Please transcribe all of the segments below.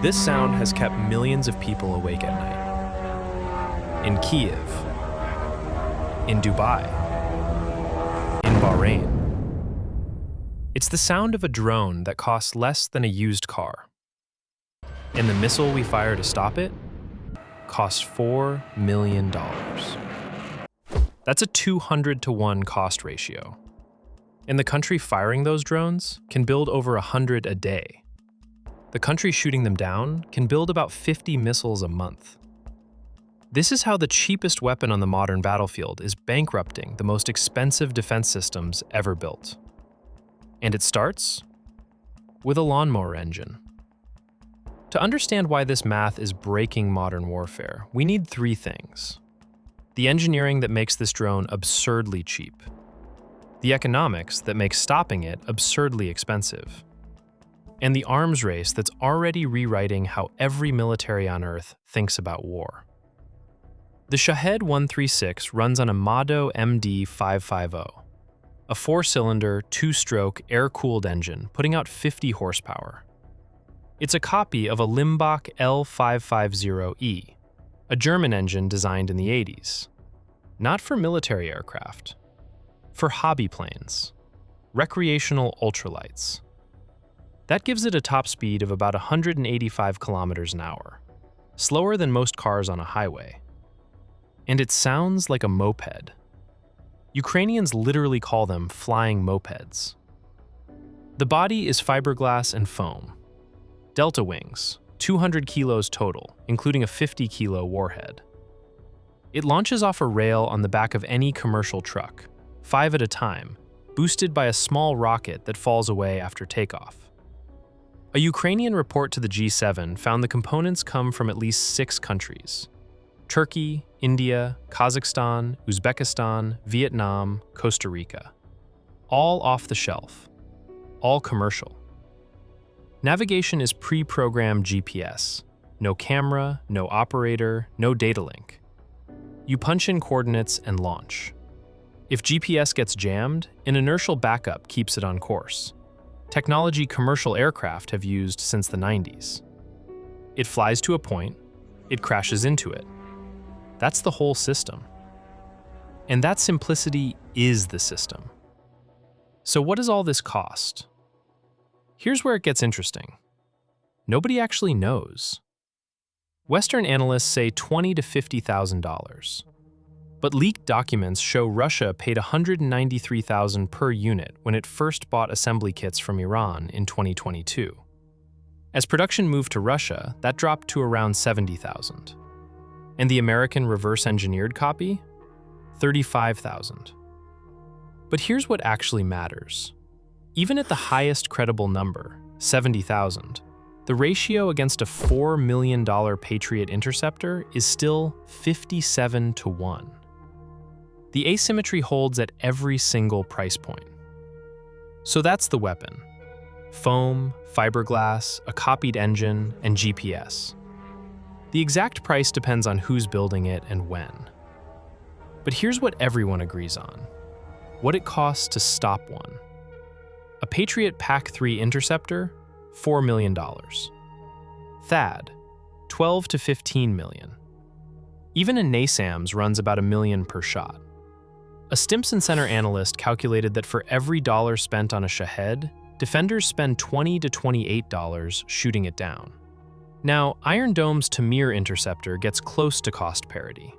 This sound has kept millions of people awake at night. In Kiev, in Dubai, in Bahrain. It's the sound of a drone that costs less than a used car. And the missile we fire to stop it costs $4 million. That's a 200-to-1 cost ratio. And the country firing those drones can build over 100 a day. The country shooting them down can build about 50 missiles a month. This is how the cheapest weapon on the modern battlefield is bankrupting the most expensive defense systems ever built. And it starts with a lawnmower engine. To understand why this math is breaking modern warfare, we need three things: the engineering that makes this drone absurdly cheap, the economics that makes stopping it absurdly expensive, and the arms race that's already rewriting how every military on Earth thinks about war. The Shahed 136 runs on a Mado MD550, a 4-cylinder, 2-stroke, air-cooled engine putting out 50 horsepower. It's a copy of a Limbach L550E, a German engine designed in the 80s. Not for military aircraft, for hobby planes, recreational ultralights. That gives it a top speed of about 185 kilometers an hour, slower than most cars on a highway. And it sounds like a moped. Ukrainians literally call them flying mopeds. The body is fiberglass and foam. Delta wings, 200 kilos total, including a 50-kilo warhead. It launches off a rail on the back of any commercial truck, 5 at a time, boosted by a small rocket that falls away after takeoff. A Ukrainian report to the G7 found the components come from at least 6 countries: Turkey, India, Kazakhstan, Uzbekistan, Vietnam, Costa Rica. All off the shelf, all commercial. Navigation is pre-programmed GPS. No camera, no operator, no data link. You punch in coordinates and launch. If GPS gets jammed, an inertial backup keeps it on course. Technology commercial aircraft have used since the 90s. It flies to a point, it crashes into it. That's the whole system. And that simplicity is the system. So what does all this cost? Here's where it gets interesting. Nobody actually knows. Western analysts say $20,000 to $50,000. But leaked documents show Russia paid $193,000 per unit when it first bought assembly kits from Iran in 2022. As production moved to Russia, that dropped to around $70,000. And the American reverse-engineered copy? $35,000. But here's what actually matters. Even at the highest credible number, $70,000, the ratio against a $4 million Patriot interceptor is still 57 to 1. The asymmetry holds at every single price point. So that's the weapon: foam, fiberglass, a copied engine, and GPS. The exact price depends on who's building it and when. But here's what everyone agrees on: what it costs to stop one. A Patriot PAC-3 interceptor, $4 million. THAAD, $12 to $15 million. Even a NASAMS runs about $1 million per shot. A Stimson Center analyst calculated that for every dollar spent on a Shahed, defenders spend $20 to $28 shooting it down. Now, Iron Dome's Tamir interceptor gets close to cost parity,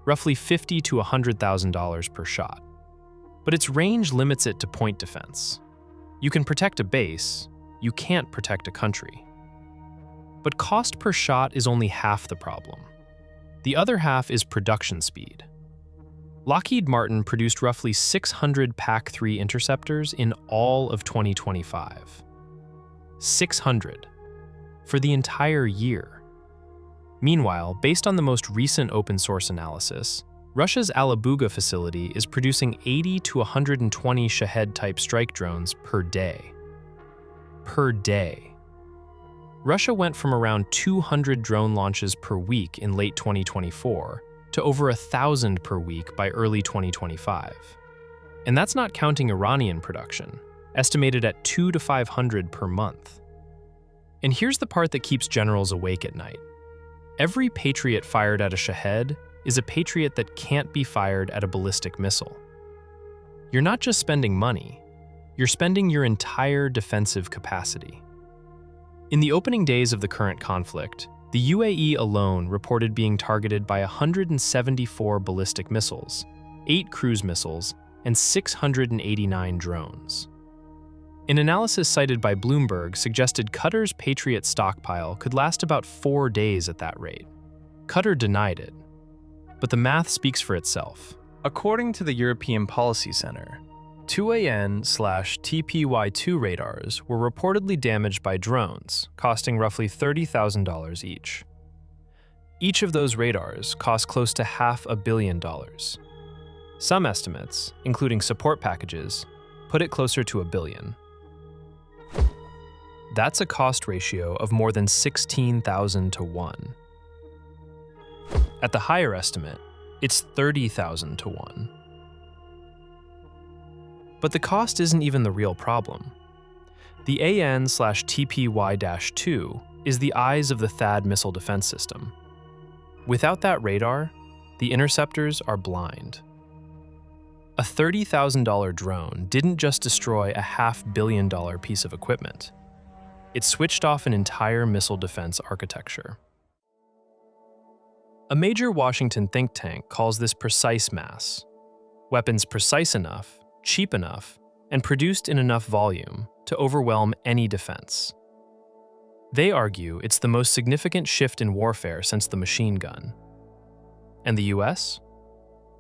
roughly $50,000 to $100,000 per shot. But its range limits it to point defense. You can protect a base, you can't protect a country. But cost per shot is only half the problem. The other half is production speed. Lockheed Martin produced roughly 600 PAC-3 interceptors in all of 2025. 600. For the entire year. Meanwhile, based on the most recent open-source analysis, Russia's Alabuga facility is producing 80 to 120 Shahed-type strike drones per day. Per day. Russia went from around 200 drone launches per week in late 2024 to over 1,000 per week by early 2025. And that's not counting Iranian production, estimated at 200 to 500 per month. And here's the part that keeps generals awake at night. Every Patriot fired at a Shahed is a Patriot that can't be fired at a ballistic missile. You're not just spending money, you're spending your entire defensive capacity. In the opening days of the current conflict, the UAE alone reported being targeted by 174 ballistic missiles, 8 cruise missiles, and 689 drones. An analysis cited by Bloomberg suggested Qatar's Patriot stockpile could last about 4 days at that rate. Qatar denied it, but the math speaks for itself. According to the European Policy Center, 2AN/TPY2 radars were reportedly damaged by drones, costing roughly $30,000 each. Each of those radars cost close to $500 million. Some estimates, including support packages, put it closer to $1 billion. That's a cost ratio of more than 16,000 to 1. At the higher estimate, it's 30,000 to 1. But the cost isn't even the real problem. The AN/TPY-2 is the eyes of the THAAD missile defense system. Without that radar, the interceptors are blind. A $30,000 drone didn't just destroy a $500 million piece of equipment. It switched off an entire missile defense architecture. A major Washington think tank calls this precise mass. Weapons precise enough, cheap enough, and produced in enough volume to overwhelm any defense. They argue it's the most significant shift in warfare since the machine gun. And the US?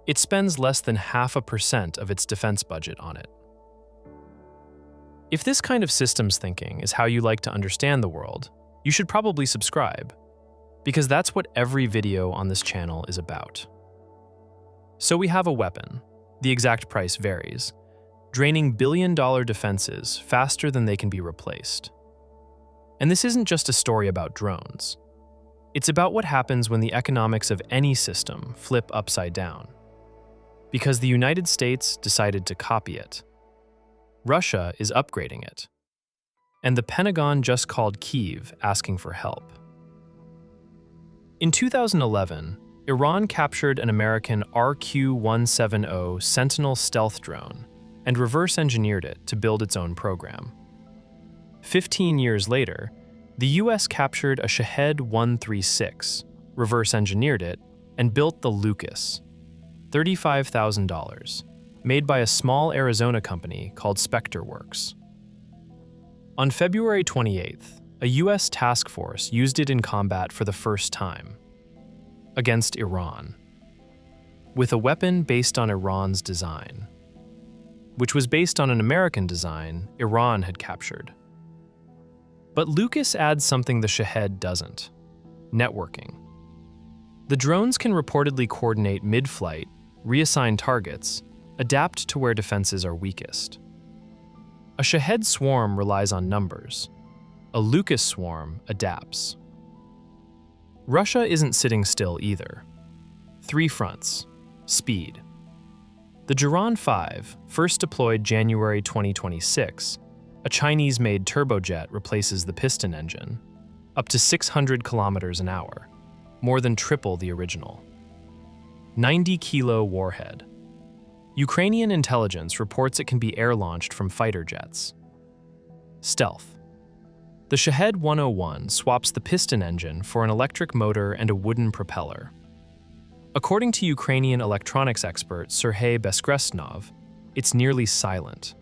It spends less than 0.5% of its defense budget on it. If this kind of systems thinking is how you like to understand the world, you should probably subscribe, because that's what every video on this channel is about. So we have a weapon. The exact price varies, draining billion-dollar defenses faster than they can be replaced. And this isn't just a story about drones. It's about what happens when the economics of any system flip upside down. Because the United States decided to copy it. Russia is upgrading it. And the Pentagon just called Kyiv asking for help. In 2011, Iran captured an American RQ-170 Sentinel stealth drone and reverse-engineered it to build its own program. 15 years later, the US captured a Shahed 136, reverse-engineered it, and built the Lucas, $35,000, made by a small Arizona company called Spectre Works. On February 28th, a US task force used it in combat for the first time, against Iran, with a weapon based on Iran's design, which was based on an American design Iran had captured. But Lucas adds something the Shahed doesn't: networking. The drones can reportedly coordinate mid-flight, reassign targets, adapt to where defenses are weakest. A Shahed swarm relies on numbers. A Lucas swarm adapts. Russia isn't sitting still either. 3 fronts. Speed. The Jiran 5, first deployed January 2026, a Chinese-made turbojet replaces the piston engine, up to 600 kilometers an hour, more than triple the original. 90-kilo warhead. Ukrainian intelligence reports it can be air-launched from fighter jets. Stealth. The Shahed 101 swaps the piston engine for an electric motor and a wooden propeller. According to Ukrainian electronics expert Serhiy Beskresnov, it's nearly silent.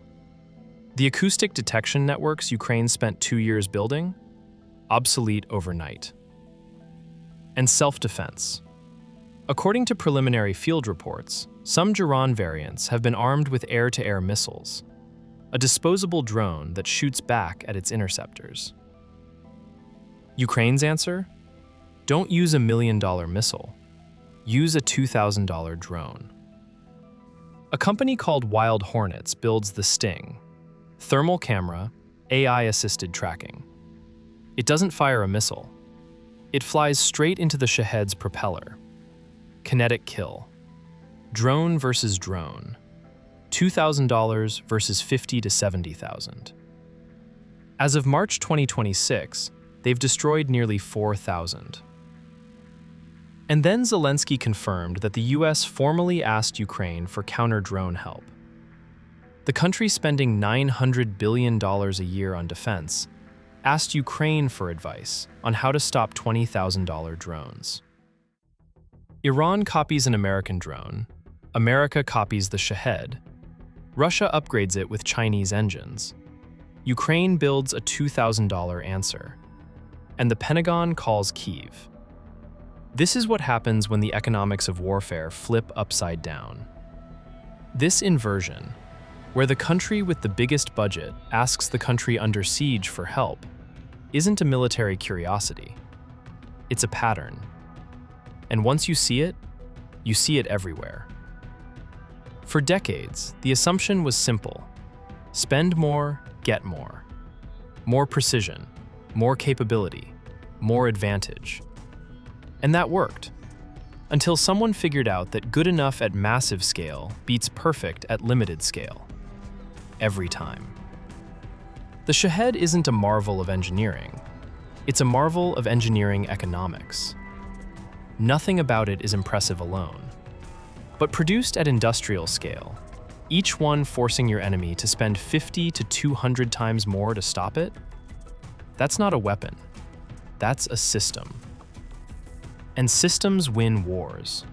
The acoustic detection networks Ukraine spent 2 years building? Obsolete overnight. And self-defense. According to preliminary field reports, some Jiran variants have been armed with air-to-air missiles, a disposable drone that shoots back at its interceptors. Ukraine's answer? Don't use a $1 million missile. Use a $2,000 drone. A company called Wild Hornets builds the Sting, thermal camera, AI-assisted tracking. It doesn't fire a missile. It flies straight into the Shahed's propeller. Kinetic kill. Drone versus drone. $2,000 versus $50,000 to $70,000. As of March 2026, They've destroyed nearly 4,000. And then Zelensky confirmed that the US formally asked Ukraine for counter-drone help. The country spending $900 billion a year on defense asked Ukraine for advice on how to stop $20,000 drones. Iran copies an American drone, America copies the Shahed, Russia upgrades it with Chinese engines, Ukraine builds a $2,000 answer, and the Pentagon calls Kyiv. This is what happens when the economics of warfare flip upside down. This inversion, where the country with the biggest budget asks the country under siege for help, isn't a military curiosity. It's a pattern. And once you see it everywhere. For decades, the assumption was simple. Spend more, get more. More precision, more capability, more advantage. And that worked. Until someone figured out that good enough at massive scale beats perfect at limited scale. Every time. The Shahed isn't a marvel of engineering. It's a marvel of engineering economics. Nothing about it is impressive alone. But produced at industrial scale, each one forcing your enemy to spend 50 to 200 times more to stop it, that's not a weapon. That's a system. And systems win wars.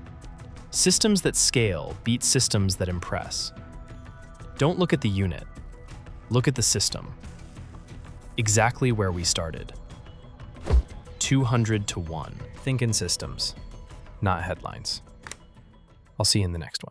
Systems that scale beat systems that impress. Don't look at the unit. Look at the system. Exactly where we started. 200 to 1. Think in systems, not headlines. I'll see you in the next one.